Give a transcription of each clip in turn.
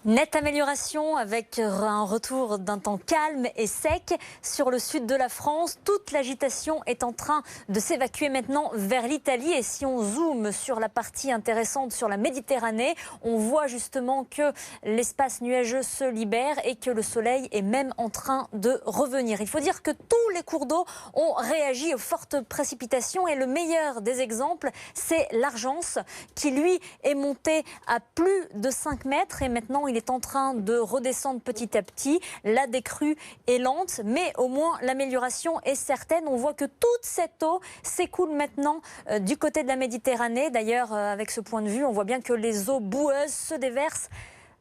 Nette amélioration avec un retour d'un temps calme et sec sur le sud de la France. Toute l'agitation est en train de s'évacuer maintenant vers l'Italie. Et si on zoome sur la partie intéressante sur la Méditerranée, on voit justement que l'espace nuageux se libère et que le soleil est même en train de revenir. Il faut dire que tous les cours d'eau ont réagi aux fortes précipitations et le meilleur des exemples, c'est l'Argence qui lui est monté à plus de 5 mètres et maintenant il est en train de redescendre petit à petit. La décrue est lente, mais au moins l'amélioration est certaine. On voit que toute cette eau s'écoule maintenant du côté de la Méditerranée. D'ailleurs, avec ce point de vue, on voit bien que les eaux boueuses se déversent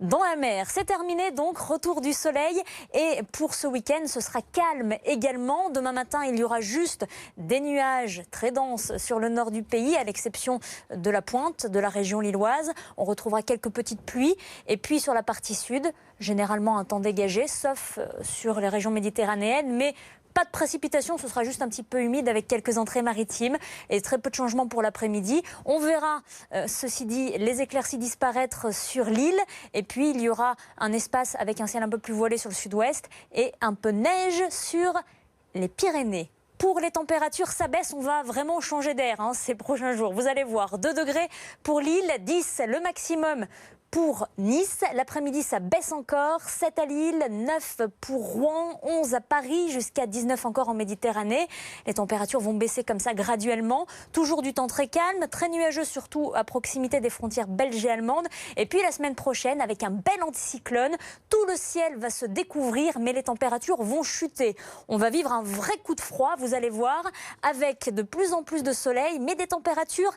dans la mer. C'est terminé donc, retour du soleil et pour ce week-end ce sera calme également. Demain matin il y aura juste des nuages très denses sur le nord du pays à l'exception de la pointe de la région lilloise. On retrouvera quelques petites pluies et puis sur la partie sud généralement un temps dégagé sauf sur les régions méditerranéennes, mais pas de précipitation, ce sera juste un petit peu humide avec quelques entrées maritimes et très peu de changements pour l'après-midi. On verra, ceci dit, les éclaircies disparaître sur l'île et puis il y aura un espace avec un ciel un peu plus voilé sur le sud-ouest et un peu de neige sur les Pyrénées. Pour les températures, ça baisse, on va vraiment changer d'air ces prochains jours. Vous allez voir, 2 degrés pour Lille, 10 le maximum pour Nice. L'après-midi, ça baisse encore, 7 à Lille, 9 pour Rouen, 11 à Paris, jusqu'à 19 encore en Méditerranée. Les températures vont baisser comme ça graduellement. Toujours du temps très calme, très nuageux, surtout à proximité des frontières belges et allemandes. Et puis la semaine prochaine, avec un bel anticyclone, tout le ciel va se découvrir, mais les températures vont chuter. On va vivre un vrai coup de froid, vous allez voir, avec de plus en plus de soleil, mais des températures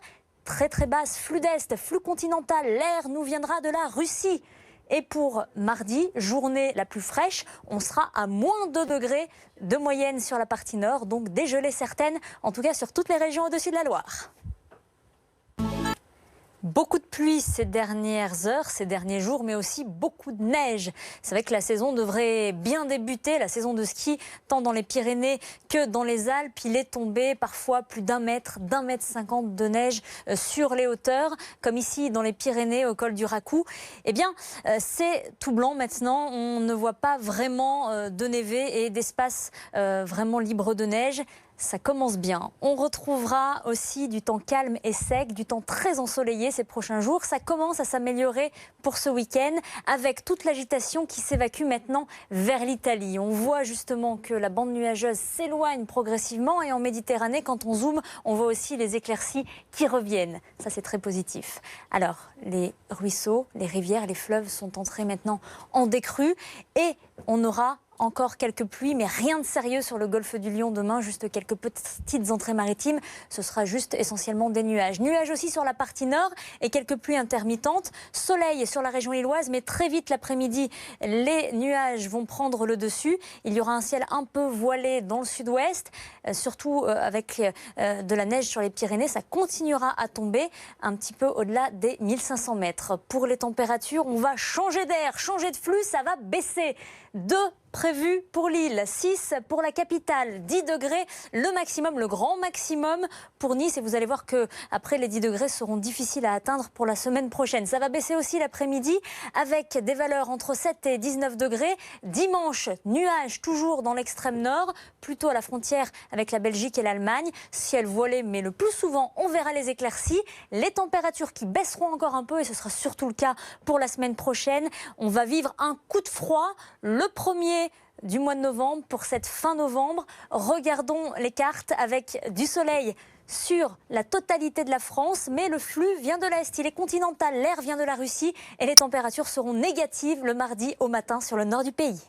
très basse, flux d'Est, flux continental, l'air nous viendra de la Russie. Et pour mardi, journée la plus fraîche, on sera à moins 2 degrés de moyenne sur la partie nord, donc des gelées certaines, en tout cas sur toutes les régions au-dessus de la Loire. Beaucoup de pluie ces dernières heures, ces derniers jours, mais aussi beaucoup de neige. C'est vrai que la saison devrait bien débuter, la saison de ski, tant dans les Pyrénées que dans les Alpes. Il est tombé parfois plus d'1 mètre, d'1,50 mètre de neige sur les hauteurs, comme ici dans les Pyrénées au col du Racou. Eh bien, c'est tout blanc maintenant. On ne voit pas vraiment de névé et d'espace vraiment libre de neige. Ça commence bien. On retrouvera aussi du temps calme et sec, du temps très ensoleillé ces prochains jours. Ça commence à s'améliorer pour ce week-end avec toute l'agitation qui s'évacue maintenant vers l'Italie. On voit justement que la bande nuageuse s'éloigne progressivement et en Méditerranée, quand on zoome, on voit aussi les éclaircies qui reviennent. Ça, c'est très positif. Alors, les ruisseaux, les rivières, les fleuves sont entrés maintenant en décrue et on aura encore quelques pluies, mais rien de sérieux sur le golfe du Lion demain, juste quelques petites entrées maritimes. Ce sera juste essentiellement des nuages. Nuages aussi sur la partie nord et quelques pluies intermittentes. Soleil sur la région lilloise, mais très vite l'après-midi, les nuages vont prendre le dessus. Il y aura un ciel un peu voilé dans le sud-ouest, surtout avec de la neige sur les Pyrénées. Ça continuera à tomber un petit peu au-delà des 1500 mètres. Pour les températures, on va changer d'air, changer de flux, ça va baisser. 2 prévu pour Lille, 6 pour la capitale, 10 degrés le maximum, le grand maximum pour Nice. Et vous allez voir qu'après les 10 degrés seront difficiles à atteindre pour la semaine prochaine. Ça va baisser aussi l'après-midi avec des valeurs entre 7 et 19 degrés. Dimanche, nuages toujours dans l'extrême nord, plutôt à la frontière avec la Belgique et l'Allemagne. Ciel voilé, mais le plus souvent on verra les éclaircies. Les températures qui baisseront encore un peu et ce sera surtout le cas pour la semaine prochaine. On va vivre un coup de froid, le premier du mois de novembre pour cette fin novembre. Regardons les cartes avec du soleil sur la totalité de la France, mais le flux vient de l'Est, il est continental, l'air vient de la Russie et les températures seront négatives le mardi au matin sur le nord du pays.